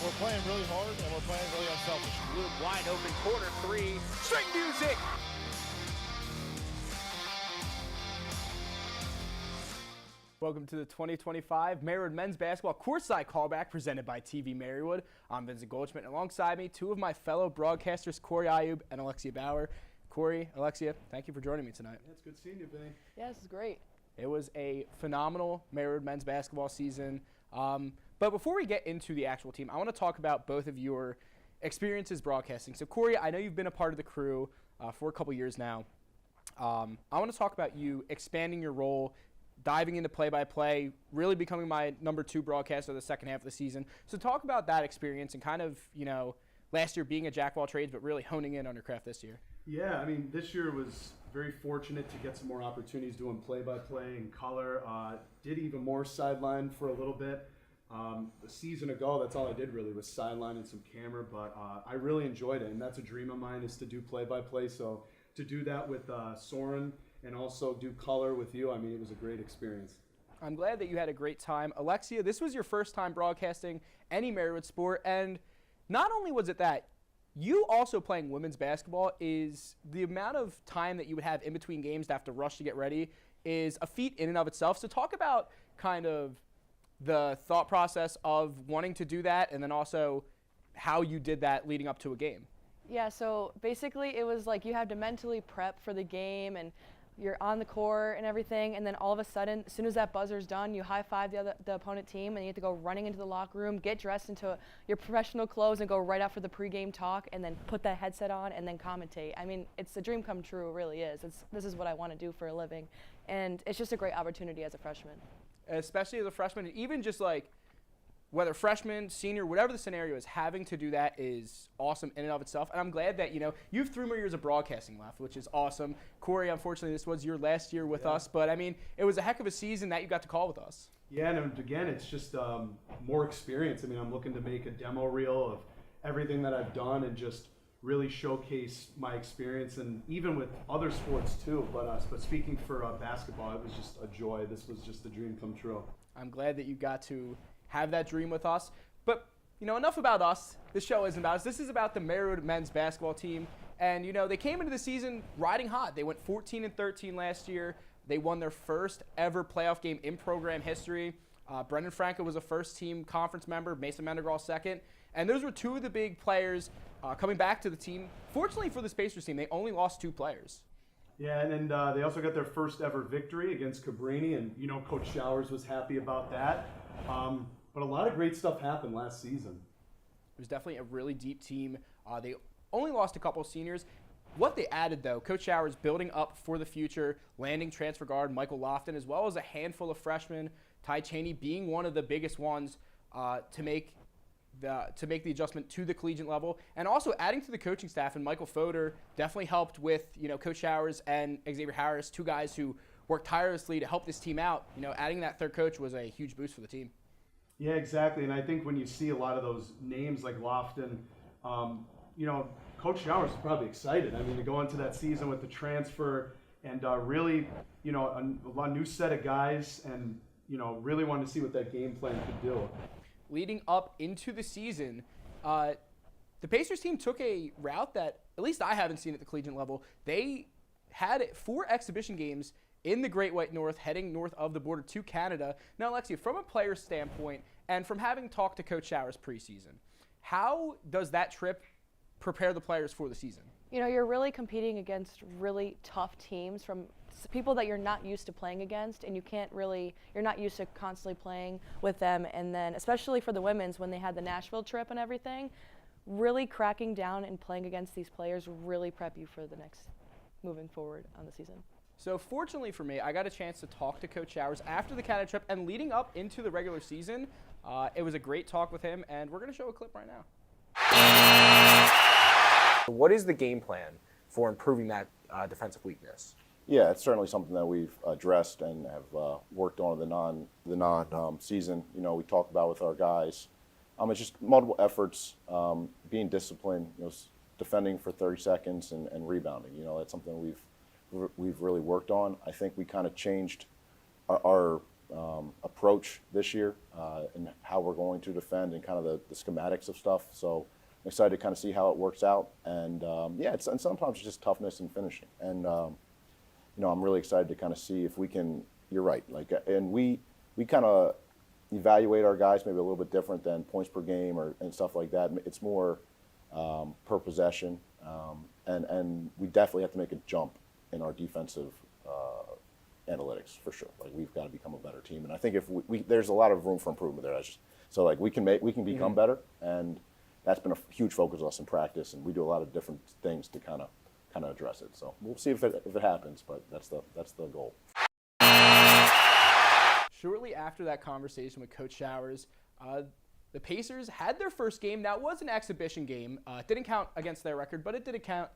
We're playing really hard and we're playing really unselfish. Iyoob wide open corner three. String music. Welcome to the 2025 Marywood men's basketball Courtside Callback presented by TV Marywood. I'm Vincent Goldschmidt, and alongside me, two of my fellow broadcasters, Iyoob and Alexia Bauer. Corey, Alexia, thank you for joining me tonight. Yeah, it's good seeing you, Vinny. Yeah, this is great. It was a phenomenal Marywood men's basketball season. But before we get into the actual team, I want to talk about both of your experiences broadcasting. So, Corey, I know you've been a part of the crew for a couple years now. I want to talk about you expanding your role, diving into play-by-play, really becoming my number 2 broadcaster the second half of the season. So talk about that experience and kind of, last year being a jack of all trades, but really honing in on your craft this year. Yeah, I mean, this year was very fortunate to get some more opportunities doing play-by-play and color. Did even more sideline for a little bit. A season ago, that's all I did really was sideline and some camera, but I really enjoyed it, and that's a dream of mine is to do play-by-play. So to do that with Soren and also do color with you, I mean, it was a great experience. I'm glad that you had a great time. Alexia, this was your first time broadcasting any Marywood sport, and not only was it that, you also playing women's basketball is the amount of time that you would have in between games to have to rush to get ready is a feat in and of itself. So talk about kind of the thought process of wanting to do that and then also how you did that leading up to a game. Yeah, so basically it was like you had to mentally prep for the game and you're on the court and everything, and then all of a sudden, as soon as that buzzer's done, you high-five the opponent team, and you have to go running into the locker room, get dressed into your professional clothes, and go right out for the pregame talk, and then put that headset on, and then commentate. I mean, it's a dream come true, it really is. This is what I want to do for a living, and it's just a great opportunity as a freshman. Especially as a freshman, and even just like, whether freshman, senior, whatever the scenario is, having to do that is awesome in and of itself. And I'm glad that, you've 3 more years of broadcasting left, which is awesome. Corey, unfortunately, this was your last year with us. But, I mean, it was a heck of a season that you got to call with us. Yeah, and again, it's just more experience. I mean, I'm looking to make a demo reel of everything that I've done and just really showcase my experience, and even with other sports too. But speaking for basketball, it was just a joy. This was just a dream come true. I'm glad that you got to have that dream with us. But, enough about us. This show isn't about us. This is about the Marywood men's basketball team. And, they came into the season riding hot. They went 14-13 last year. They won their first ever playoff game in program history. Brendan Franco was a first-team conference member, Mason Mendergall second. And those were 2 of the big players coming back to the team. Fortunately for the Pacers team, they only lost 2 players. Yeah, and they also got their first ever victory against Cabrini, and Coach Showers was happy about that. But a lot of great stuff happened last season. It was definitely a really deep team. They only lost a couple of seniors. What they added, though, Coach Showers building up for the future, landing transfer guard Michael Loftin, as well as a handful of freshmen, Ty Cheney being one of the biggest ones to make the adjustment to the collegiate level, and also adding to the coaching staff. And Michael Fodor definitely helped with Coach Showers and Xavier Harris, 2 guys who worked tirelessly to help this team out. Adding that third coach was a huge boost for the team. Yeah, exactly. And I think when you see a lot of those names like Loftin, Coach Showers is probably excited. I mean, to go into that season with the transfer and really, a new set of guys, and really wanted to see what that game plan could do. Leading up into the season, the Pacers team took a route that at least I haven't seen at the collegiate level. They had 4 exhibition games in the Great White North, heading north of the border to Canada. Now, Alexia, from a player standpoint, and from having talked to Coach Showers preseason, how does that trip prepare the players for the season? You're really competing against really tough teams from people that you're not used to playing against, and you're not used to constantly playing with them. And then, especially for the women's, when they had the Nashville trip and everything, really cracking down and playing against these players really prep you for the next moving forward on the season. So fortunately for me, I got a chance to talk to Coach Showers after the Canada trip and leading up into the regular season. It was a great talk with him, and we're going to show a clip right now. What is the game plan for improving that defensive weakness? Yeah, it's certainly something that we've addressed and have worked on the non-season. We talk about with our guys. It's just multiple efforts, being disciplined, defending for 30 seconds and rebounding. That's something we've really worked on. I think we kind of changed our approach this year and how we're going to defend and kind of the schematics of stuff. So I'm excited to kind of see how it works out. And and sometimes it's just toughness and finishing. And I'm really excited to kind of see if we can. You're right. And we kind of evaluate our guys maybe a little bit different than points per game and stuff like that. It's more per possession, and we definitely have to make a jump in our defensive analytics for sure. We've got to become a better team, and I think if there's a lot of room for improvement there. We can become better, and that's been a huge focus of us in practice, and we do a lot of different things to kind of address it. So we'll see if it happens, but that's the goal. Shortly after that conversation with Coach Showers, the Pacers had their first game. Now, it was an exhibition game. It didn't count against their record, but it did count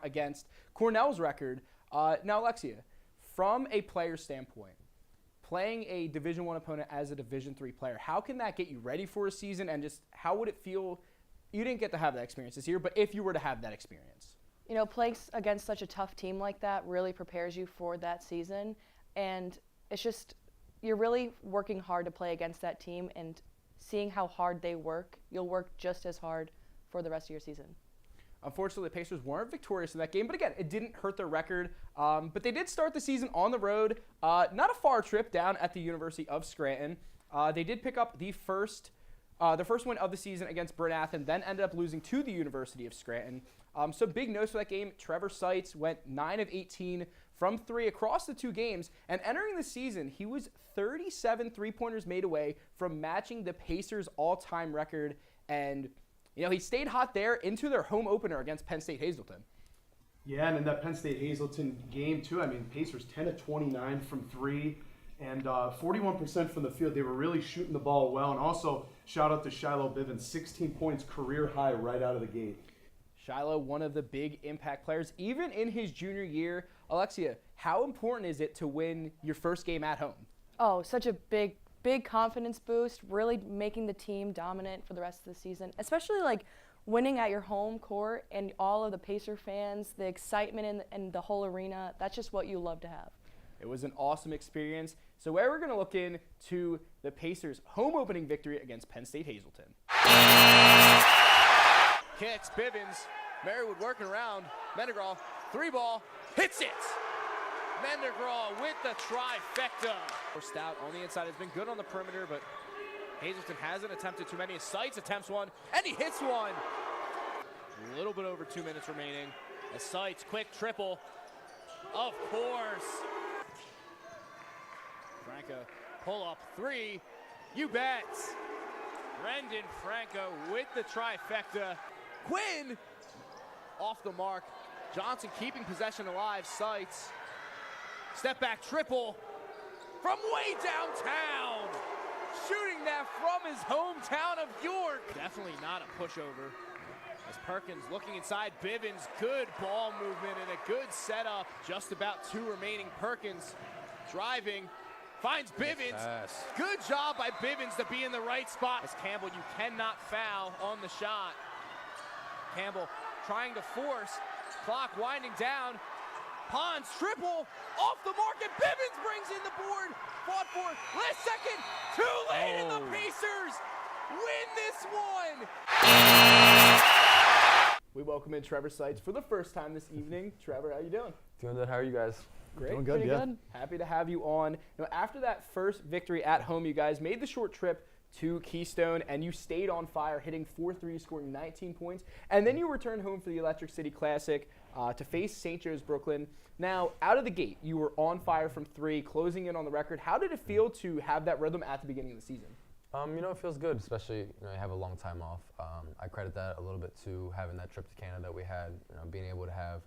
against Cornell's record. Now, Alexia, from a player standpoint, playing a Division I opponent as a Division III player, how can that get you ready for a season, and just how would it feel? You didn't get to have that experience this year, but if you were to have that experience. Playing against such a tough team like that really prepares you for that season, and it's just you're really working hard to play against that team, and seeing how hard they work, you'll work just as hard for the rest of your season. Unfortunately, the Pacers weren't victorious in that game, but again, it didn't hurt their record. But they did start the season on the road, not a far trip down at the University of Scranton. They did pick up the first win of the season against Bernathen, then ended up losing to the University of Scranton. So big notes for that game. Trevor Seitz went 9 of 18 from 3 across the 2 games, and entering the season, he was 37 3-pointers made away from matching the Pacers' all-time record, and he stayed hot there into their home opener against Penn State Hazleton. Yeah, and in that Penn State Hazleton game too, Pacers 10 of 29 from 3 and 41% from the field. They were really shooting the ball well, and also shout out to Shiloh Bivens, 16 points, career high right out of the gate. Shiloh, one of the big impact players, even in his junior year. Alexia, how important is it to win your first game at home? Oh, such a big confidence boost, really making the team dominant for the rest of the season, especially winning at your home court and all of the Pacer fans, the excitement in the whole arena. That's just what you love to have. It was an awesome experience. So where we're going to look into the Pacers' home opening victory against Penn State Hazleton. Kicks, Bivens, Marywood working around, Mendegraw, 3-ball, hits it! Mendegraw with the trifecta. Stout on the inside has been good on the perimeter, but Hazleton hasn't attempted too many. Seitz attempts one, and he hits one. A little bit over 2 minutes remaining. A Seitz quick triple, of course. Franco, pull up 3, you bet. Brendan Franco with the trifecta. Quinn off the mark. Johnson keeping possession alive. Seitz, step back triple from way downtown. Shooting that from his hometown of York. Definitely not a pushover. As Perkins looking inside, Bivens, good ball movement and a good setup. Just about 2 remaining. Perkins driving, finds Bivens. Yes. Good job by Bivens to be in the right spot. As Campbell, you cannot foul on the shot. Campbell trying to force, clock winding down. Pons triple off the mark, and Bivens brings in the board. Fought for last second, too late, and the Pacers win this one. We welcome in Trevor Seitz for the first time this evening. Trevor, how you doing? Doing good. How are you guys? Great. Doing good, Pretty yeah. good. Happy to have you on. After that first victory at home, you guys made the short trip to Keystone, and you stayed on fire, hitting 4 threes, scoring 19 points. And then you returned home for the Electric City Classic to face St. Joe's Brooklyn. Now, out of the gate, you were on fire from 3, closing in on the record. How did it feel to have that rhythm at the beginning of the season? It feels good, especially, I have a long time off. I credit that a little bit to having that trip to Canada that we had, being able to have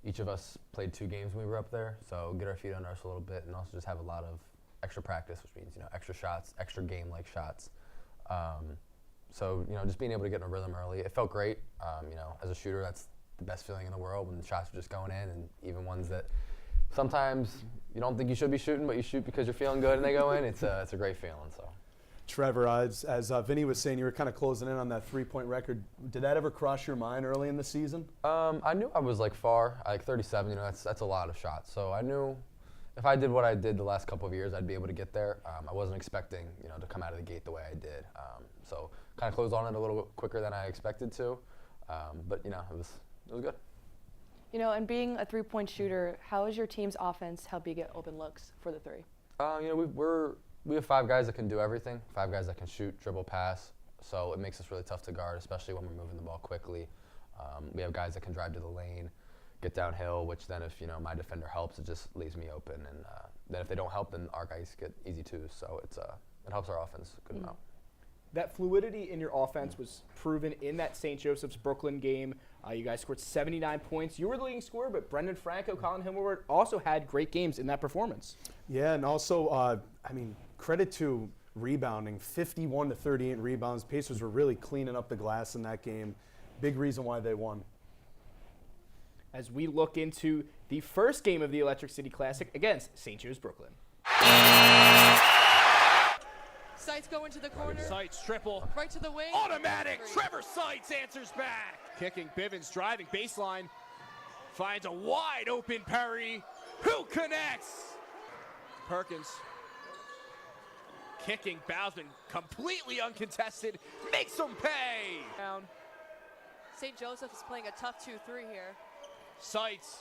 each of us played 2 games when we were up there, so get our feet under us a little bit and also just have a lot of extra practice, which means, extra shots, extra game-like shots. So, just being able to get in a rhythm early, it felt great. As a shooter, that's the best feeling in the world when the shots are just going in, and even ones that sometimes you don't think you should be shooting, but you shoot because you're feeling good and they go in. It's a great feeling. So. Trevor, as Vinny was saying, you were kind of closing in on that 3-point record. Did that ever cross your mind early in the season? I knew I was far, 37. That's a lot of shots. So I knew if I did what I did the last couple of years, I'd be able to get there. I wasn't expecting, to come out of the gate the way I did. So kind of closed on it a little quicker than I expected to. But it was good. And being a three-point shooter, how is your team's offense help you get open looks for the three? We have 5 guys that can do everything. 5 guys that can shoot, dribble, pass. So it makes us really tough to guard, especially when we're moving the ball quickly. We have guys that can drive to the lane, get downhill, which then if my defender helps, it just leaves me open. And then if they don't help, then our guys get easy twos. So it helps our offense a good amount. That fluidity in your offense was proven in that St. Joseph's Brooklyn game. You guys scored 79 points. You were the leading scorer, but Brendan Franco, Colin Himmelberg also had great games in that performance. Yeah, and also, credit to rebounding, 51 to 38 rebounds. Pacers were really cleaning up the glass in that game. Big reason why they won. As we look into the first game of the Electric City Classic against St. Joe's Brooklyn. Seitz go into the corner. Seitz triple. Right to the wing. Automatic. Trevor Seitz answers back. Kicking, Bivens driving baseline. Finds a wide open Perry. Who connects? Perkins. Kicking, Bousman completely uncontested. Makes them pay. Down. St. Joseph is playing a tough 2-3 here. Seitz.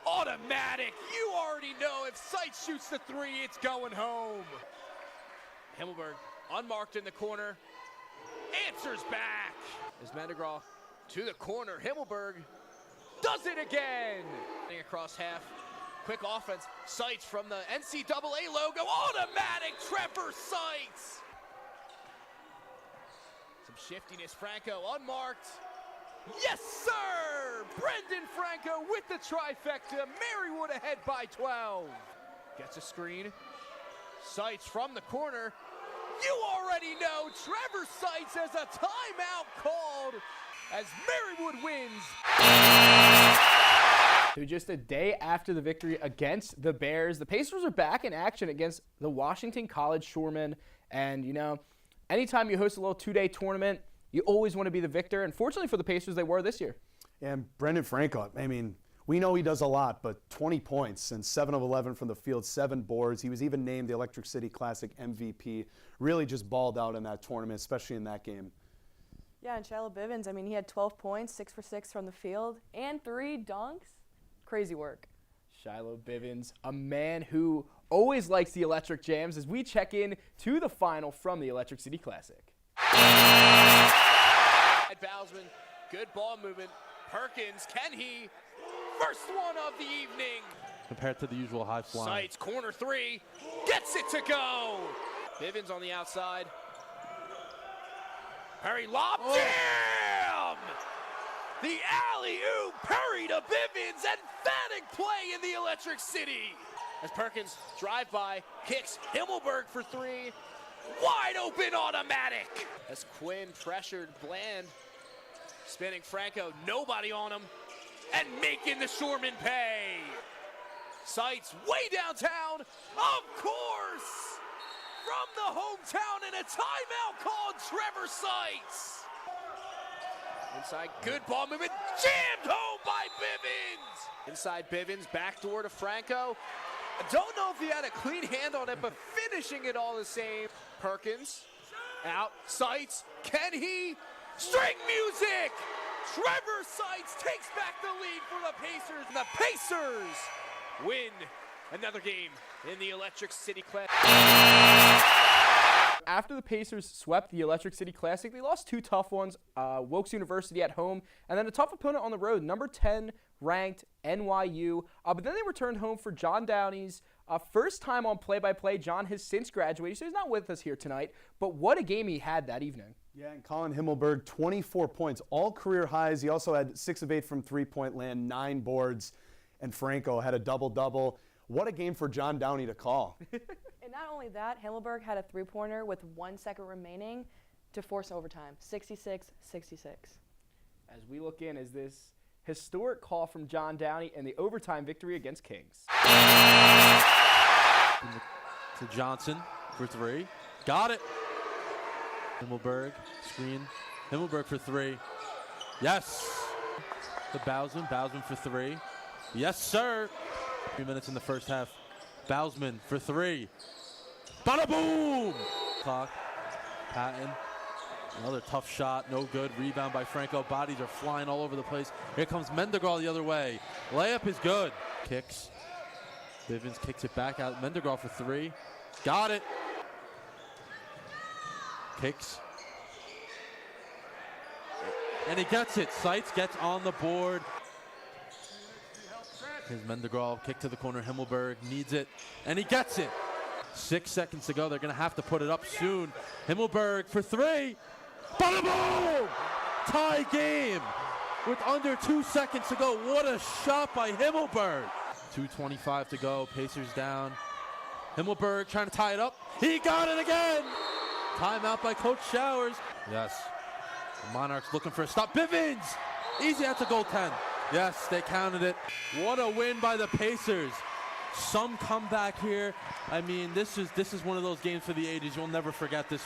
Automatic. You already know if Seitz shoots the 3, it's going home. Himmelberg unmarked in the corner. Answers back. As Mendegraw to the corner. Himmelberg does it again. Across half. Quick offense. Seitz from the NCAA logo. Automatic Trevor Seitz. Some shiftiness. Franco unmarked. Yes, sir! Brendan Franco with the trifecta. Marywood ahead by 12. Gets a screen. Seitz from the corner. You already know Trevor Seitz has a timeout called as Marywood wins. So just a day after the victory against the Bears, the Pacers are back in action against the Washington College Shoremen. And, anytime you host a little 2-day tournament, you always want to be the victor. And fortunately for the Pacers, they were this year. And Brendan Franco, we know he does a lot, but 20 points and 7 of 11 from the field, 7 boards. He was even named the Electric City Classic MVP. Really just balled out in that tournament, especially in that game. Yeah, and Shiloh Bivens, he had 12 points, 6 for 6 from the field, and 3 dunks. Crazy work. Shiloh Bivens, a man who always likes the electric jams as we check in to the final from the Electric City Classic. Bousman, good ball movement. Perkins, can he? First one of the evening. Compared to the usual high flying. Seitz, corner 3, gets it to go. Bivens on the outside. Perry lob jam! The alley-oop, Perry to Bivens, emphatic play in the Electric City. As Perkins drive by, kicks Himmelberg for 3. Wide open automatic. As Quinn pressured Bland, spinning Franco, nobody on him, and making the Shoremen pay. Seitz way downtown, of course, from the hometown, and a timeout called Trevor Seitz. Inside, good ball movement, jammed home by Bivens. Inside Bivens, backdoor to Franco. I don't know if he had a clean hand on it, but finishing it all the same. Perkins, out, Seitz, can he? String music! Trevor Seitz takes back the lead for the Pacers, and the Pacers win another game in the Electric City Classic. After the Pacers swept the Electric City Classic, they lost 2 tough ones, Wilkes University at home, and then a tough opponent on the road, number 10 ranked NYU. But then they returned home for John Downey's first time on play-by-play. John has since graduated, so he's not with us here tonight, but what a game he had that evening. Yeah, and Colin Himmelberg, 24 points, all career highs. He also had 6 of 8 from three-point land, 9 boards, and Franco had a double-double. What a game for John Downey to call. And not only that, Himmelberg had a 3-pointer with 1 second remaining to force overtime, 66-66. As we look in, is this historic call from John Downey and the overtime victory against Kings. To Johnson for 3. Got it. Himmelberg, screen. Himmelberg for 3. Yes. To Bousman for 3. Yes, sir. 3 minutes in the first half. Bausman for three. Bada boom! Clock. Patton. Another tough shot, no good. Rebound by Franco. Bodies are flying all over the place. Here comes Mendegraw the other way. Layup is good. Kicks. Bivens kicks it back out. Mendegraw for three. Got it. Kicks. And he gets it. Seitz gets on the board. Here's Mendegraw. Kick to the corner. Himmelberg needs it. And he gets it. 6 seconds to go. They're going to have to put it up soon. Himmelberg for three. Bada boom! Tie game with under 2 seconds to go. What a shot by Himmelberg. 2:25 to go. Pacers down. Himmelberg trying to tie it up. He got it again. Timeout by Coach Showers. Yes. The Monarchs looking for a stop. Bivens! Easy, that's a goaltend. Yes, they counted it. What a win by the Pacers. Some comeback here. I mean, this is one of those games for the 80s. You'll never forget this.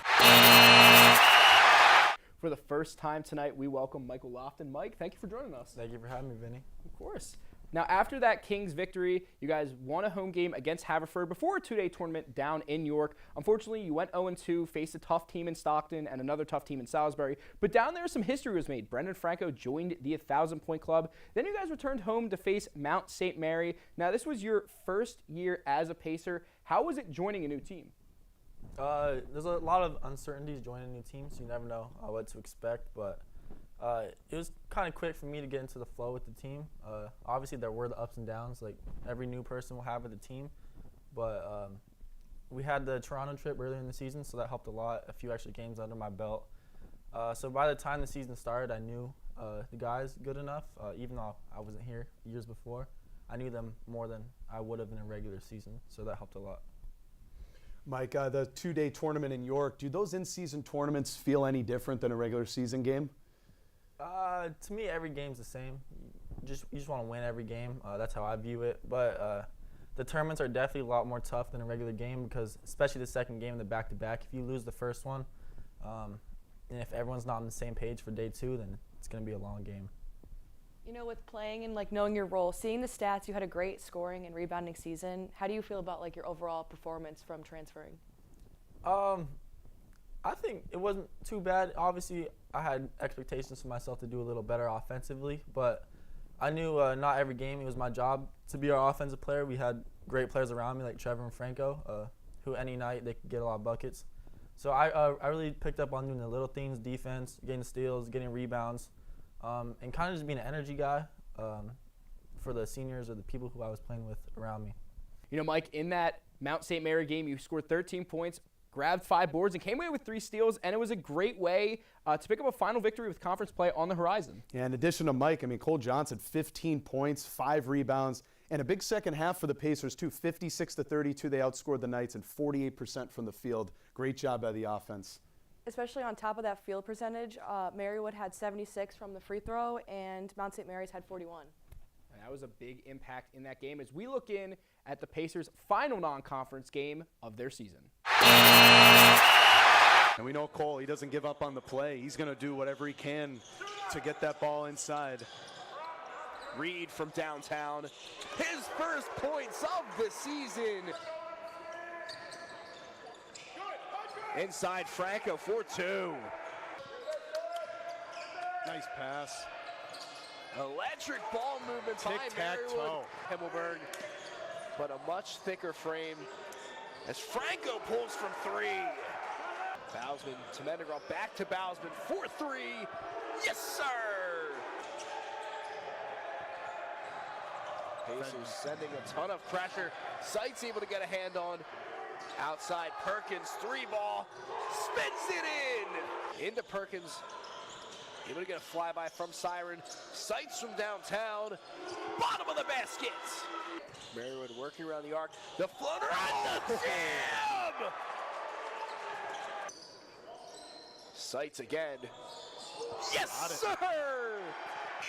For the first time tonight, we welcome Michael Loftin. Mike, thank you for joining us. Thank you for having me, Vinny. Of course. Now, after that Kings victory, you guys won a home game against Haverford before a two-day tournament down in York. Unfortunately, you went 0-2, faced a tough team in Stockton and another tough team in Salisbury. But down there, some history was made. Brendan Franco joined the 1,000-point club. Then you guys returned home to face Mount St. Mary. Now, this was your first year as a Pacer. How was it joining a new team? There's a lot of uncertainties joining a new team, so you never know what to expect. But it was kind of quick for me to get into the flow with the team. Obviously, there were the ups and downs, like every new person will have with the team. But we had the Toronto trip earlier in the season, so that helped a lot, a few extra games under my belt. So by the time the season started, I knew the guys good enough, even though I wasn't here years before. I knew them more than I would have in a regular season, so that helped a lot. Mike, the two-day tournament in York, do those in-season tournaments feel any different than a regular season game? To me, every game's the same. You just want to win every game. That's how I view it. But the tournaments are definitely a lot more tough than a regular game because, especially the second game in the back-to-back, if you lose the first one, and if everyone's not on the same page for day two, then it's going to be a long game. You know, with playing and like knowing your role, seeing the stats, you had a great scoring and rebounding season. How do you feel about like your overall performance from transferring? I think it wasn't too bad. Obviously, I had expectations for myself to do a little better offensively, but I knew not every game it was my job to be our offensive player. We had great players around me like Trevor and Franco, who any night they could get a lot of buckets. So I really picked up on doing the little things, defense, getting steals, getting rebounds, and kind of just being an energy guy for the seniors or the people who I was playing with around me. You know, Mike, in that Mount St. Mary game, you scored 13 points, grabbed 5 boards, and came away with 3 steals, and it was a great way to pick up a final victory with conference play on the horizon. Yeah, in addition to Mike, I mean, Cole Johnson, 15 points, 5 rebounds, and a big second half for the Pacers, too. 56-32, they outscored the Knights, and 48% from the field. Great job by the offense. Especially on top of that field percentage, Marywood had 76 from the free throw, and Mount St. Mary's had 41. And that was a big impact in that game as we look in at the Pacers' final non-conference game of their season. And we know Cole, he doesn't give up on the play. He's going to do whatever he can to get that ball inside. Reed from downtown. His first points of the season. Inside Franco for 2. Nice pass. Electric ball movement by Marywood. Himmelberg, but a much thicker frame as Franco pulls from 3. Bausman to Mendegraw, back to Bausman for 3. Yes, sir! Pacers sending a ton of pressure. Seitz able to get a hand on. Outside Perkins, 3 ball, spins it in! Into Perkins, able to get a flyby from Siren. Seitz from downtown, bottom of the basket. Marywood working around the arc. The floater and the jam! Seitz again. Yes, sir!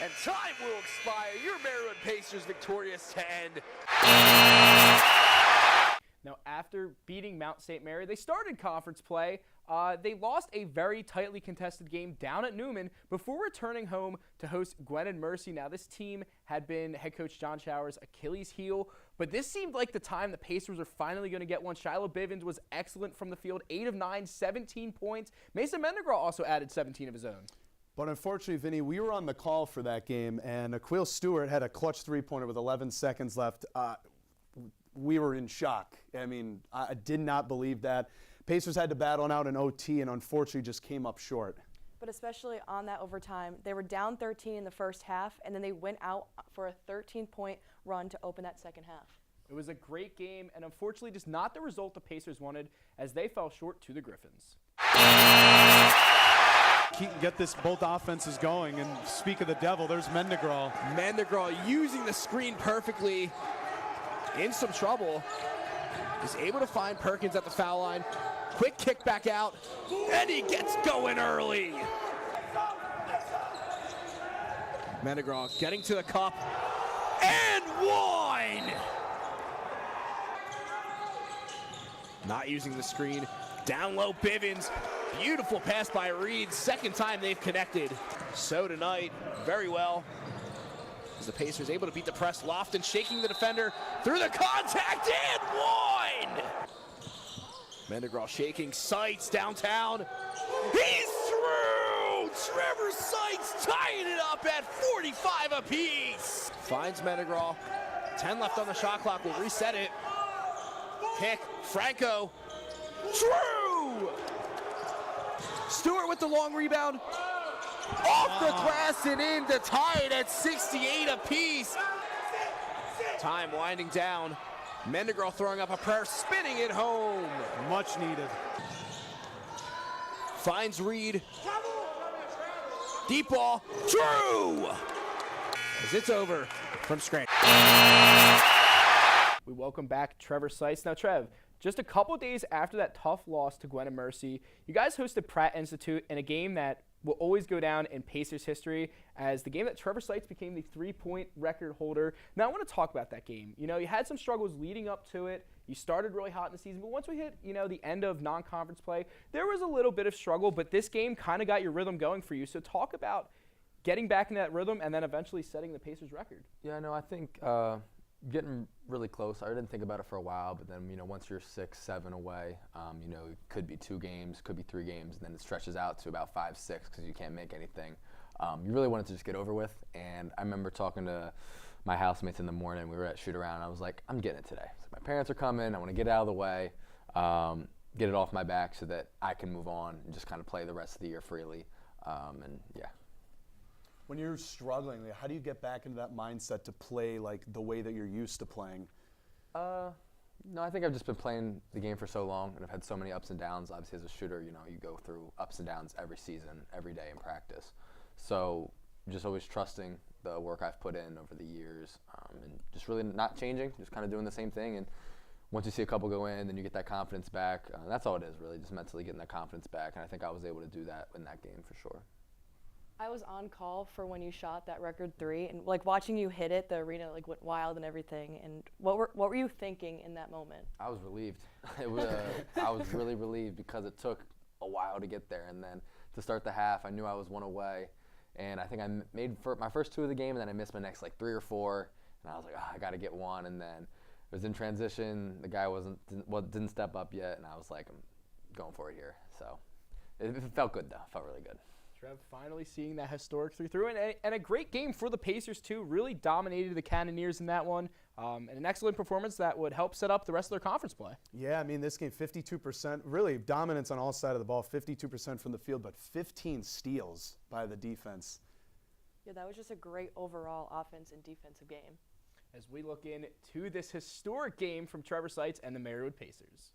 And time will expire. Your Marywood Pacers victorious to end. Now, after beating Mount St. Mary, they started conference play. They lost a very tightly contested game down at Newman before returning home to host Gwen and Mercy. Now, this team had been head coach John Showers' Achilles heel, But this seemed like the time the Pacers were finally going to get one. Shiloh Bivens was excellent from the field, 8 of 9, 17 points. Mason Mendegraw also added 17 of his own. But unfortunately, Vinny, we were on the call for that game, and Aquil Stewart had a clutch three-pointer with 11 seconds left. We were in shock. I mean, I did not believe that. Pacers had to battle it out in OT and unfortunately just came up short. But especially on that overtime, they were down 13 in the first half, and then they went out for a 13-point run to open that second half. It was a great game, and unfortunately just not the result the Pacers wanted as they fell short to the Griffins. Keaton get both offenses going, and speak of the devil, there's Mendegraw. Mendegraw using the screen perfectly, in some trouble. Is able to find Perkins at the foul line. Quick kick back out, and he gets going early. Mendegraw getting to the cup, and one! Not using the screen. Down low, Bivens. Beautiful pass by Reed. Second time they've connected. So tonight, very well. As the Pacers able to beat the press. Loftin shaking the defender through the contact and one! Mendegraw shaking. Seitz downtown. He's through! Trevor Seitz tying it up at 45 apiece. Finds Mendegraw. 10 left on the shot clock. We'll reset it. Pick. Franco. True! Stewart with the long rebound. Off the glass and in to tie it at 68 apiece. Time winding down. Mendegraw throwing up a prayer, spinning it home. Much needed. Finds Reed. Deep ball. True! As it's over from Scranton. We welcome back Trevor Seitz. Now, Trev, just a couple days after that tough loss to Gwen and Mercy, you guys hosted Pratt Institute in a game that will always go down in Pacers history as the game that Trevor Seitz became the three-point record holder. Now, I want to talk about that game. You know, you had some struggles leading up to it. You started really hot in the season, but once we hit, the end of non-conference play, there was a little bit of struggle, but this game kind of got your rhythm going for you. So talk about getting back into that rhythm and then eventually setting the Pacers record. Yeah, no, I think getting really close. I didn't think about it for a while, but then, once you're 6, 7 away, it could be 2 games, could be 3 games, and then it stretches out to about 5, 6 because you can't make anything. You really wanted to just get over with, and I remember talking to my housemates in the morning. We were at shoot-around, and I was like, I'm getting it today. So my parents are coming. I want to get it out of the way, get it off my back so that I can move on and just kind of play the rest of the year freely, and yeah. When you're struggling, how do you get back into that mindset to play like the way that you're used to playing? No, I think I've just been playing the game for so long, and I've had so many ups and downs. Obviously, as a shooter, you go through ups and downs every season, every day in practice. So just always trusting the work I've put in over the years, and just really not changing, just kind of doing the same thing. And once you see a couple go in, then you get that confidence back. That's all it is, really, just mentally getting that confidence back. And I think I was able to do that in that game for sure. I was on call for when you shot that record 3, and watching you hit it, the arena went wild and everything. And what were you thinking in that moment? I was relieved. I was really relieved because it took a while to get there, and then to start the half, I knew I was 1 away, and I think I made my first 2 of the game, and then I missed my next 3 or 4, and I was like, I got to get 1, and then it was in transition. The guy didn't step up yet, and I was like, I'm going for it here. So it felt good though. It felt really good. Trev finally seeing that historic 3-through, and a great game for the Pacers, too. Really dominated the Cannoneers in that one, and an excellent performance that would help set up the rest of their conference play. Yeah, this game, 52%, really dominance on all sides of the ball, 52% from the field, but 15 steals by the defense. Yeah, that was just a great overall offense and defensive game. As we look into this historic game from Trevor Seitz and the Marywood Pacers.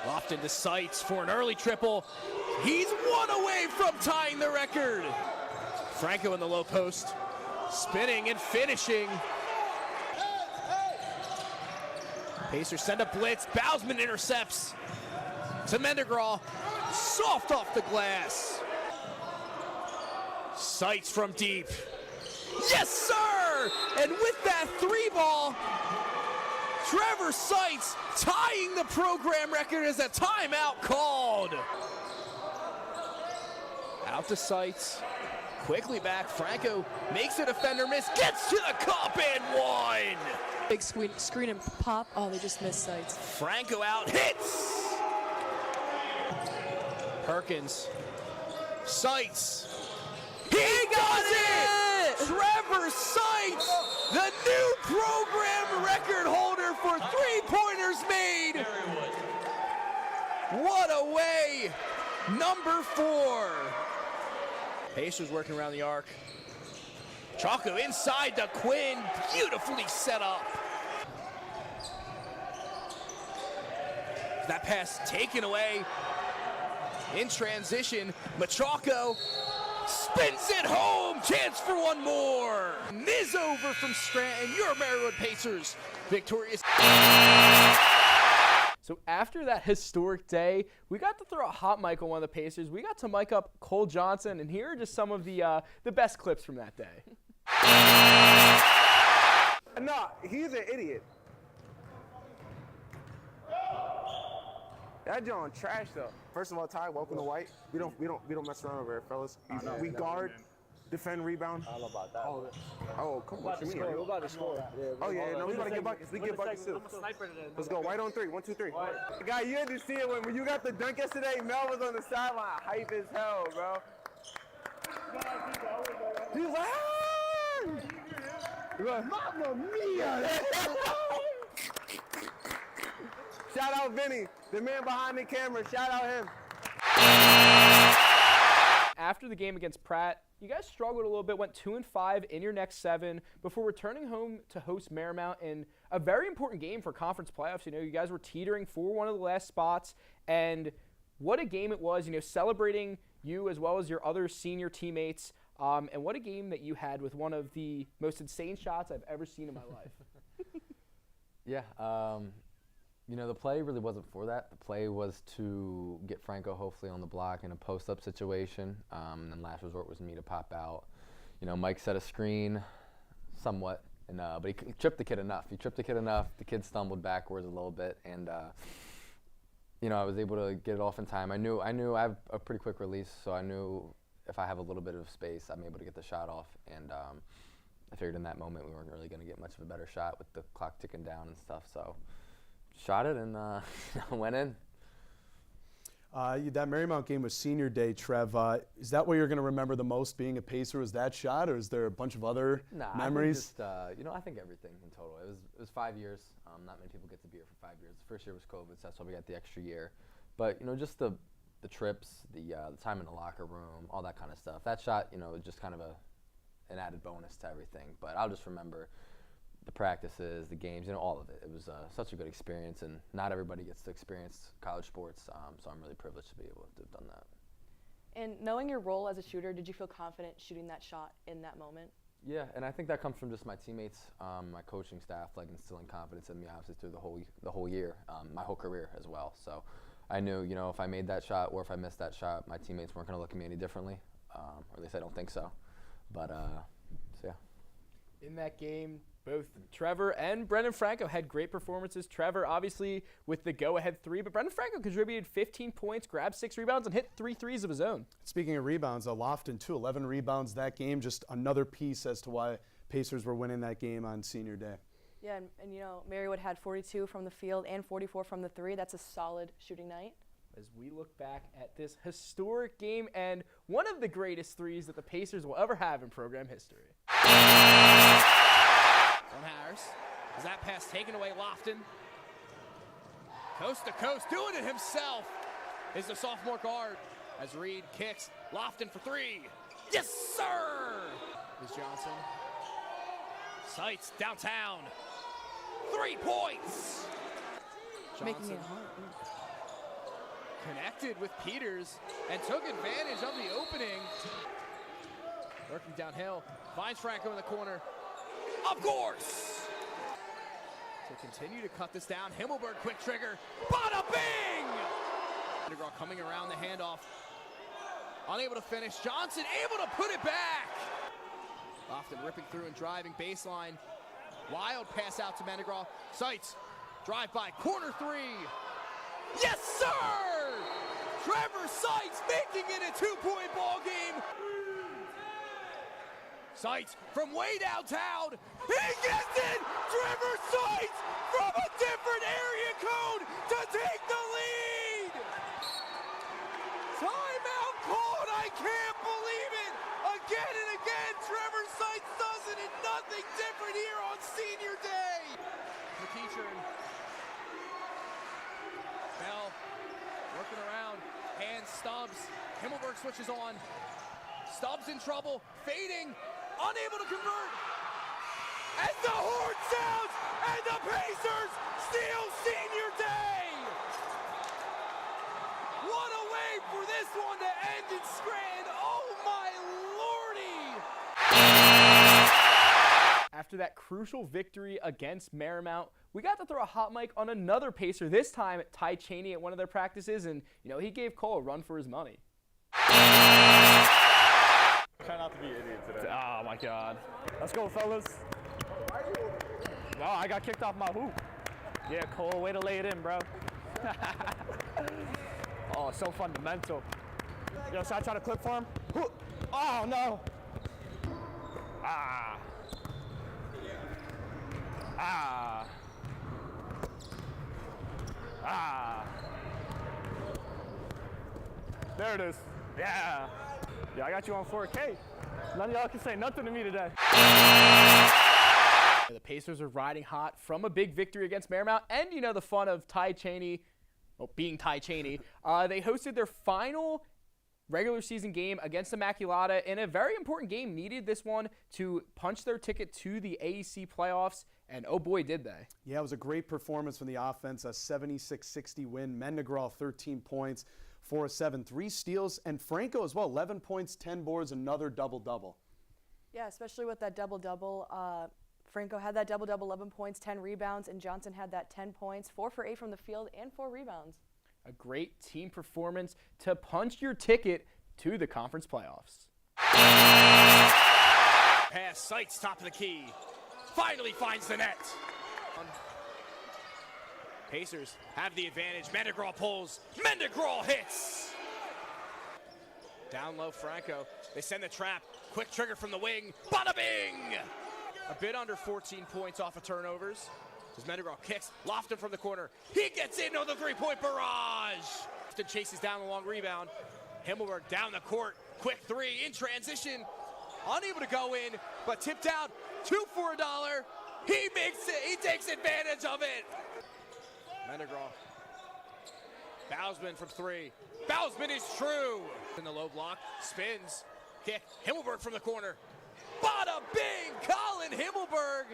Loftin to Seitz for an early triple. He's 1 away from tying the record. Franco in the low post, spinning and finishing. Pacers send a blitz. Bausman intercepts. To Mendegraw. Soft off the glass. Seitz from deep. Yes, sir! And with that 3-ball, Trevor Seitz tying the program record as a timeout called. Out to Seitz. Quickly back, Franco makes a defender miss, gets to the cup and one! Big screen and pop. Oh, they just missed Seitz. Franco out, hits! Perkins, Seitz, he got it! Trevor Seitz, the new program record holder for three-pointers made! What a way! Number 4. Pacers working around the arc. Chaco inside to Quinn, beautifully set up. That pass taken away in transition. Machaco spins it home, chance for one more. Miz over from Scranton, your Marywood Pacers victorious. So after that historic day, we got to throw a hot mic on one of the Pacers. We got to mic up Cole Johnson, and here are just some of the best clips from that day. No, he's an idiot. That John trash though. First of all, Ty, welcome to White. We don't mess around over here, fellas. We guard, defend, rebound. I don't know about that. Oh, come on. What you mean? We're about to score. Oh yeah, no, we about to get buckets. We get buckets too. Let's go. White on 3. 1, 2, 3. Guy, you had to see it when you got the dunk yesterday. Mel was on the sideline, hype as hell, bro. He was like, Mamma mia! Shout out Vinny, the man behind the camera. Shout out him. After the game against Pratt, you guys struggled a little bit, went 2-5 in your next 7 before returning home to host Marymount in a very important game for conference playoffs. You know, you guys were teetering for one of the last spots, and what a game it was, you know, celebrating you as well as your other senior teammates, and what a game that you had with one of the most insane shots I've ever seen in my life. Yeah, you know, the play really wasn't for that. The play was to get Franco hopefully on the block in a post-up situation, and last resort was me to pop out. You know, Mike set a screen somewhat, and but he tripped the kid enough. He tripped the kid enough. The kid stumbled backwards a little bit, and you know, I was able to get it off in time. I knew I have a pretty quick release, so I knew if I have a little bit of space, I'm able to get the shot off. And I figured in that moment we weren't really going to get much of a better shot with the clock ticking down and stuff. So shot it and went in. That Marymount game was senior day, Trev. Is that what you're going to remember the most being a Pacer? Was that shot, or is there a bunch of other memories? You know, I think everything in total. It was 5 years. Not many people get to be here for 5 years. The first year was COVID, so that's why we got the extra year. But you know, just the trips, the time in the locker room, all that kind of stuff. That shot, you know, was just kind of an added bonus to everything. But I'll just remember the practices, the games, you know, all of it. It was such a good experience, and not everybody gets to experience college sports, so I'm really privileged to be able to have done that. And knowing your role as a shooter, did you feel confident shooting that shot in that moment? Yeah, and I think that comes from just my teammates, my coaching staff, like instilling confidence in me, obviously through the whole year, my whole career as well. So I knew, you know, if I made that shot or if I missed that shot, my teammates weren't going to look at me any differently, or at least I don't think so. But so yeah. In that game, both Trevor and Brendan Franco had great performances. Trevor, obviously, with the go-ahead 3, but Brendan Franco contributed 15 points, grabbed 6 rebounds, and hit 3 threes of his own. Speaking of rebounds, Loftin, too, 11 rebounds that game. Just another piece as to why Pacers were winning that game on senior day. Yeah, and you know, Marywood had 42 from the field and 44 from the 3. That's a solid shooting night. As we look back at this historic game and one of the greatest threes that the Pacers will ever have in program history. From Harris. Is that pass taken away? Loftin. Coast to coast, doing it himself is the sophomore guard. As Reed kicks, Loftin for 3. Yes, sir! Is Johnson. Seitz downtown. 3 points! Johnson. Making it hard. Connected with Peters and took advantage of the opening. Working downhill, finds Franco in the corner. Of course! To continue to cut this down, Himmelberg quick trigger. Bada bing! Underground coming around the handoff. Unable to finish. Johnson able to put it back. Loftin ripping through and driving baseline. Wild pass out to Mendegraw. Seitz, drive by, corner 3. Yes, sir! Trevor Seitz making it a 2-point ball game. Seitz from way downtown. He gets it! Trevor Seitz from a different area code to take the lead! Timeout called! I can't believe it! Again and again, Trevor Seitz does it, and nothing different here on Senior Day! McEachern. Bell working around. Hands Stubbs. Himmelberg switches on. Stubbs in trouble. Fading. Unable to convert. And the horn sounds, and the Pacers steal Senior Day! What a way for this one to end in Scranton. Oh my lordy! After that crucial victory against Marymount, we got to throw a hot mic on another Pacer, this time Ty Cheney at one of their practices, and he gave Cole a run for his money. Try not to be an idiot today. Oh my God. Let's go, fellas. No, I got kicked off my hoop. Yeah, Cole, way to lay it in, bro. Oh, so fundamental. Yo, should I try to clip for him? Oh, no. Ah. Ah. Ah. There it is. Yeah. Yeah, I got you on 4K. None of y'all can say nothing to me today. The Pacers are riding hot from a big victory against Marymount, and the fun of Ty Cheney, being Ty Cheney. They hosted their final regular season game against Immaculata in a very important game. Needed this one to punch their ticket to the AEC playoffs, and oh boy, did they. Yeah, it was a great performance from the offense, a 76-60 win. Mendegraw, 13 points, 4 of 7, 3 steals, and Franco as well, 11 points, 10 boards, another double-double. Yeah, especially with that double-double. Franco had that double-double, 11 points, 10 rebounds, and Johnson had that 10 points, 4 for 8 from the field, and 4 rebounds. A great team performance to punch your ticket to the conference playoffs. Pass, Seitz, top of the key. Finally finds the net. Pacers have the advantage. Mendegraw pulls. Mendegraw hits. Down low, Franco. They send the trap. Quick trigger from the wing. Bada bing! A bit under 14 points off of turnovers. As Mendegraw kicks. Loftin from the corner. He gets in on the three-point barrage. Loftin chases down the long rebound. Himmelberg down the court. Quick three in transition. Unable to go in, but tipped out. 2 for $1. He makes it. He takes advantage of it. Mendegraw. Bausman from 3. Bausman is true. In the low block. Spins. Kick. Himmelberg from the corner. Bada bing! Colin Himmelberg.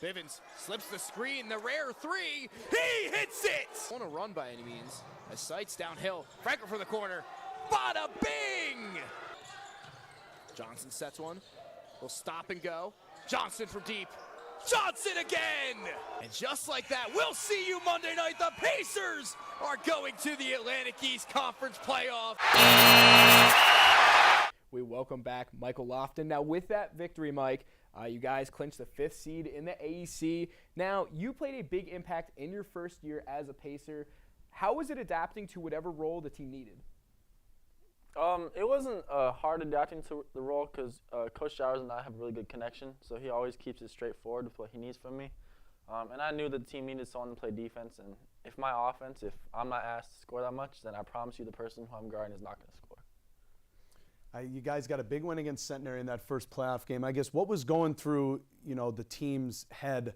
Bivens slips the screen. The rare 3. He hits it! On a run by any means. As Seitz downhill. Franco from the corner. Bada bing! Johnson sets one. Will stop and go. Johnson from deep. Johnson again! And just like that, we'll see you Monday night. The Pacers are going to the Atlantic East Conference playoff. We welcome back Michael Loftin. Now, with that victory, Mike, you guys clinched the 5th seed in the AEC. Now, you played a big impact in your first year as a Pacer. How was it adapting to whatever role the team needed? It wasn't hard adapting to the role because Coach Showers and I have a really good connection, so he always keeps it straightforward with what he needs from me. And I knew that the team needed someone to play defense, and if I'm not asked to score that much, then I promise you the person who I'm guarding is not going to score. You guys got a big win against Centenary in that first playoff game. I guess what was going through the team's head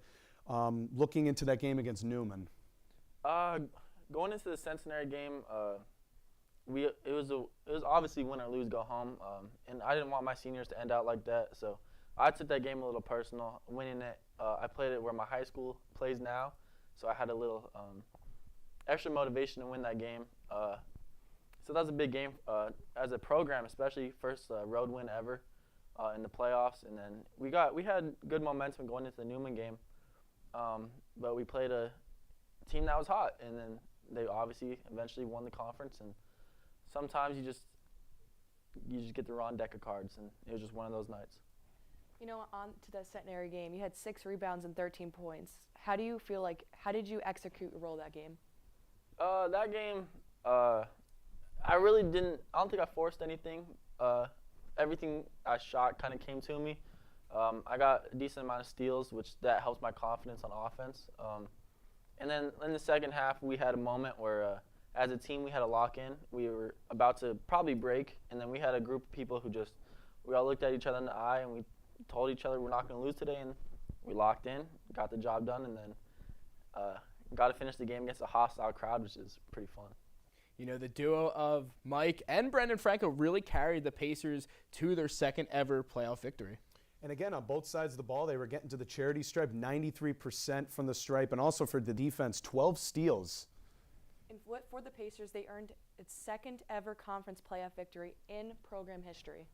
looking into that game against Newman? Going into the Centenary game, it was obviously win or lose, go home, and I didn't want my seniors to end out like that, so I took that game a little personal. Winning it, I played it where my high school plays now, so I had a little extra motivation to win that game. So that was a big game as a program, especially first road win ever in the playoffs, and then we had good momentum going into the Newman game, but we played a team that was hot, and then they obviously eventually won the conference, and sometimes you just get the wrong deck of cards, and it was just one of those nights. On to the Centenary game, you had 6 rebounds and 13 points. How did you execute your role that game? That game, I don't think I forced anything. everything I shot kind of came to me. I got a decent amount of steals, which that helps my confidence on offense. And then in the second half, we had a moment where, as a team, we had a lock in. We were about to probably break, and then we had a group of people who we all looked at each other in the eye, and we told each other we're not going to lose today, and we locked in, got the job done, and then got to finish the game against a hostile crowd, which is pretty fun. You know, the duo of Mike and Brendan Franco really carried the Pacers to their second ever playoff victory. And again, on both sides of the ball, they were getting to the charity stripe, 93% from the stripe, and also for the defense, 12 steals. And for the Pacers, they earned its second ever conference playoff victory in program history.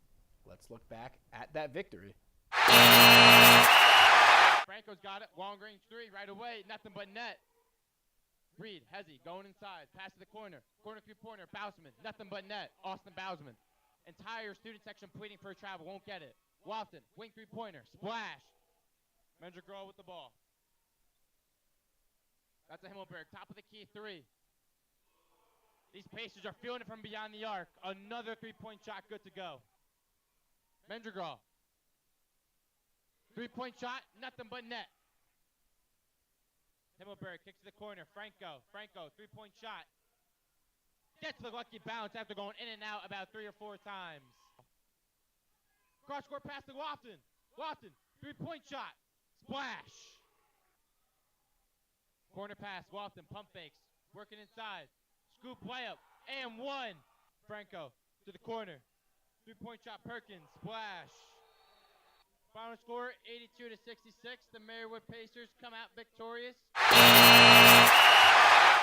Let's look back at that victory. Franco's got it. Long range three right away. Nothing but net. Reed, Hezzy, going inside. Pass to the corner. Corner three-pointer. Bousman. Nothing but net. Austin Bousman. Entire student section pleading for a travel. Won't get it. Loftin, wing three-pointer. Splash. Mendergraw with the ball. That's a Himmelberg. Top of the key three. These Pacers are feeling it from beyond the arc. Another three-point shot good to go. Mendergraw. Three-point shot, nothing but net. Himmelberg kicks to the corner. Franco, three-point shot. Gets the lucky bounce after going in and out about 3 or 4 times. Cross-court pass to Loftin. Loftin, three-point shot. Splash. Corner pass, Loftin, pump fakes. Working inside. Scoop layup, and one. Franco to the corner. Three-point shot, Perkins, splash. Final score, 82-66. The Marywood Pacers come out victorious.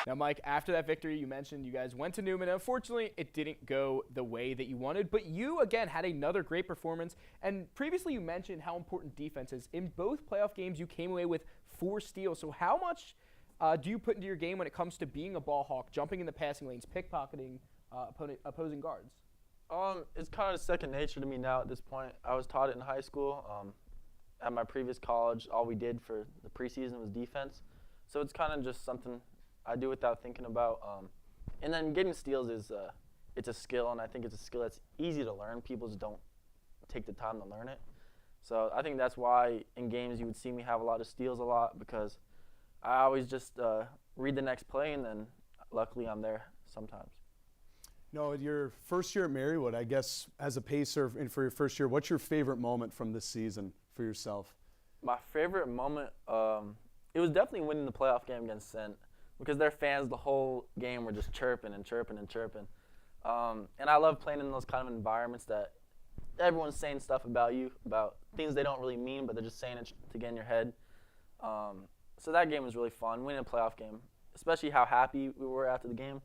Now, Mike, after that victory, you mentioned you guys went to Newman. Unfortunately, it didn't go the way that you wanted, but you, again, had another great performance. And previously, you mentioned how important defense is. In both playoff games, you came away with 4 steals. So how much do you put into your game when it comes to being a ball hawk, jumping in the passing lanes, pickpocketing opposing guards? It's kind of second nature to me now at this point. I was taught it in high school. At my previous college, all we did for the preseason was defense. So it's kind of just something I do without thinking about. And then getting steals is it's a skill, and I think it's a skill that's easy to learn. People just don't take the time to learn it. So I think that's why in games you would see me have a lot of steals a lot, because I always just read the next play, and then luckily I'm there sometimes. No, your first year at Marywood, I guess, as a Pacer and for your first year, what's your favorite moment from this season for yourself? My favorite moment, it was definitely winning the playoff game against Seitz, because their fans the whole game were just chirping and chirping and chirping. And I love playing in those kind of environments that everyone's saying stuff about you, about things they don't really mean, but they're just saying it to get in your head. So that game was really fun, winning a playoff game, especially how happy we were after the game.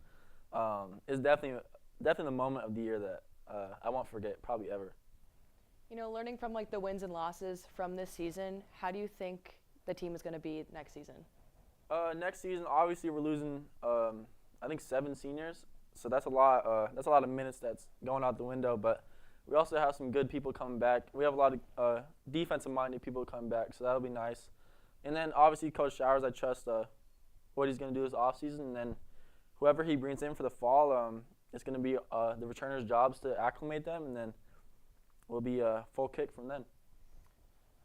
Is definitely the moment of the year that I won't forget probably ever. You know, learning from like the wins and losses from this season, how do you think the team is going to be next season? Next season, obviously we're losing I think 7 seniors, so that's a lot of minutes that's going out the window. But we also have some good people coming back. We have a lot of defensive-minded people coming back, so that'll be nice. And then obviously Coach Showers, I trust what he's going to do this offseason, and then whoever he brings in for the fall, it's going to be the returners' jobs to acclimate them, and then we'll be a full kick from then.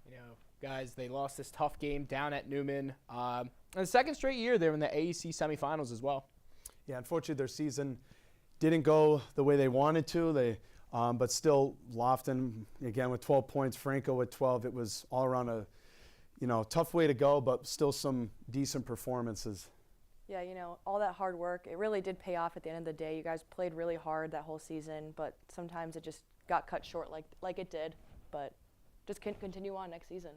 You know, guys, they lost this tough game down at Newman. And the second straight year they're in the AEC semifinals as well. Yeah, unfortunately their season didn't go the way they wanted to. But still, Loftin, again, with 12 points, Franco with 12. It was all around a tough way to go, but still some decent performances. Yeah, you know, all that hard work, it really did pay off at the end of the day. You guys played really hard that whole season, but sometimes it just got cut short like it did. But just continue on next season.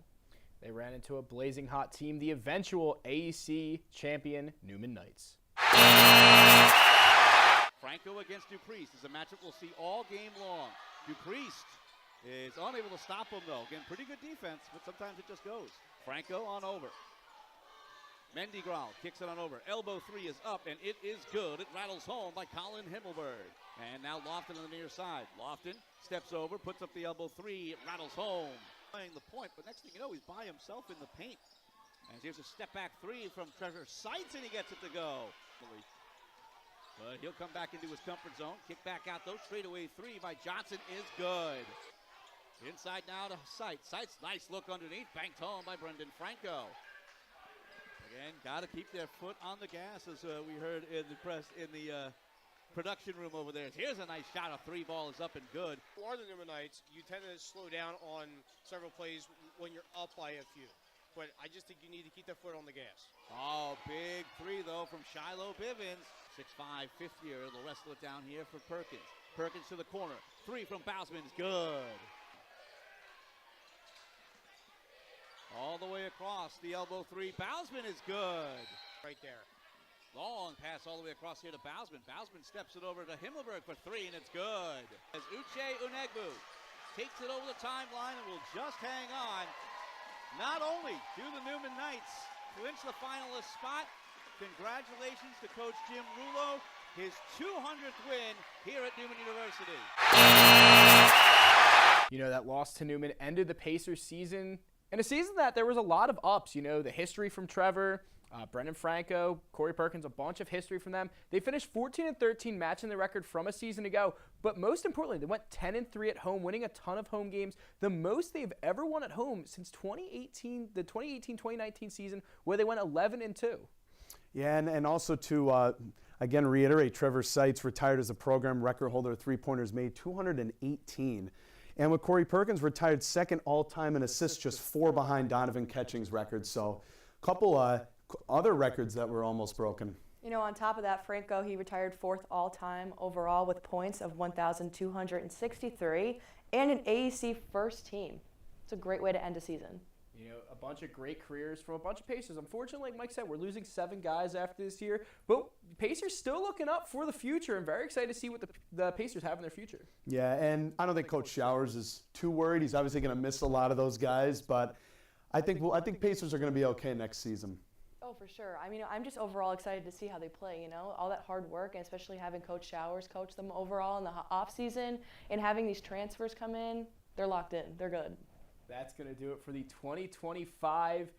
They ran into a blazing hot team, the eventual AEC champion Newman Knights. Franco against Dupriest is a matchup we'll see all game long. Dupriest is unable to stop him, though. Again, pretty good defense, but sometimes it just goes. Franco on over. Mendergraw kicks it on over. Elbow three is up, and it is good. It rattles home by Colin Himmelberg. And now Loftin on the near side. Loftin steps over, puts up the elbow three. It rattles home. Playing the point, but next thing you know, he's by himself in the paint. And here's a step-back three from Trevor Seitz, and he gets it to go. But he'll come back into his comfort zone. Kick back out though. Straightaway three by Johnson is good. Inside now to Seitz. Seitz, nice look underneath. Banked home by Brendan Franco. Again, got to keep their foot on the gas, as we heard in the press in the production room over there. Here's a nice shot. A three ball is up and good. For the Newmanites, you tend to slow down on several plays when you're up by a few. But I just think you need to keep that foot on the gas. Oh, big three, though, from Shiloh Bivens. 6'5", fifth year. They'll wrestle it down here for Perkins. Perkins to the corner. Three from Bausman is good. All the way across. The elbow three. Bausman is good. Right there. Long pass all the way across here to Bausman. Bausman steps it over to Himmelberg for three, and it's good. As Uche Unegbu takes it over the timeline and will just hang on. Not only do the Newman Knights clinch the finalist spot, congratulations to Coach Jim Rulo, his 200th win here at Newman University. You know, that loss to Newman ended the Pacers season, and a season that there was a lot of ups. You know, the history from Trevor, Brendan Franco, Corey Perkins, a bunch of history from them. They finished 14-13, matching the record from a season ago. But most importantly, they went 10-3 at home, winning a ton of home games, the most they've ever won at home since 2018, the 2018-2019 season, where they went 11-2. Yeah, and also to, again, reiterate, Trevor Seitz retired as a program record holder of three-pointers made, 218. And with Corey Perkins retired second all-time in assists, just 4 behind Donovan Ketching's record. So a couple other records that were almost broken. You know, on top of that, Franco, he retired 4th all-time overall with points of 1,263 and an AAC first team. It's a great way to end a season. You know, a bunch of great careers from a bunch of Pacers. Unfortunately, like Mike said, we're losing 7 guys after this year, but Pacers still looking up for the future and very excited to see what the Pacers have in their future. Yeah, and I don't think Coach Showers is too worried. He's obviously going to miss a lot of those guys, but I think Pacers are going to be okay next season. Oh, for sure. I mean, I'm just overall excited to see how they play, you know, all that hard work, and especially having Coach Showers coach them overall in the off season and having these transfers come in. They're locked in. They're good. That's going to do it for the 2025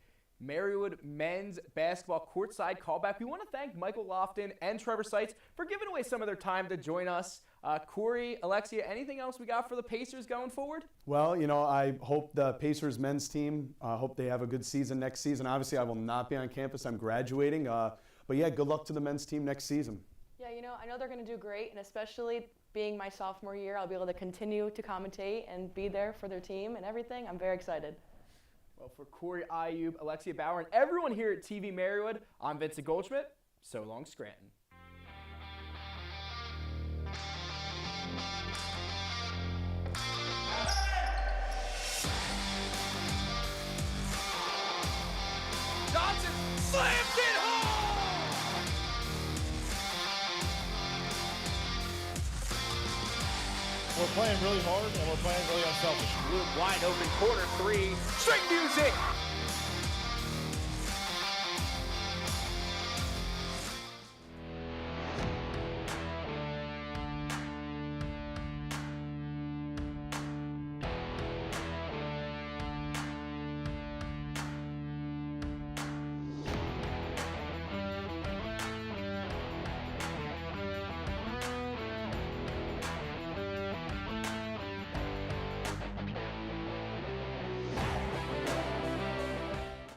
Marywood men's basketball courtside callback. We want to thank Michael Loftin and Trevor Seitz for giving away some of their time to join us. Corey, Alexia, anything else we got for the Pacers going forward? Well, you know, I hope the Pacers men's team, hope they have a good season next season. Obviously, I will not be on campus. I'm graduating. But, yeah, good luck to the men's team next season. Yeah, you know, I know they're going to do great, and especially being my sophomore year, I'll be able to continue to commentate and be there for their team and everything. I'm very excited. Well, for Corey, Iyoob, Alexia Bauer, and everyone here at TV Marywood, I'm Vincent Goldschmidt. So long, Scranton. Johnson slams it home! We're playing really hard and we're playing really unselfish. Wide open corner three. Straight music!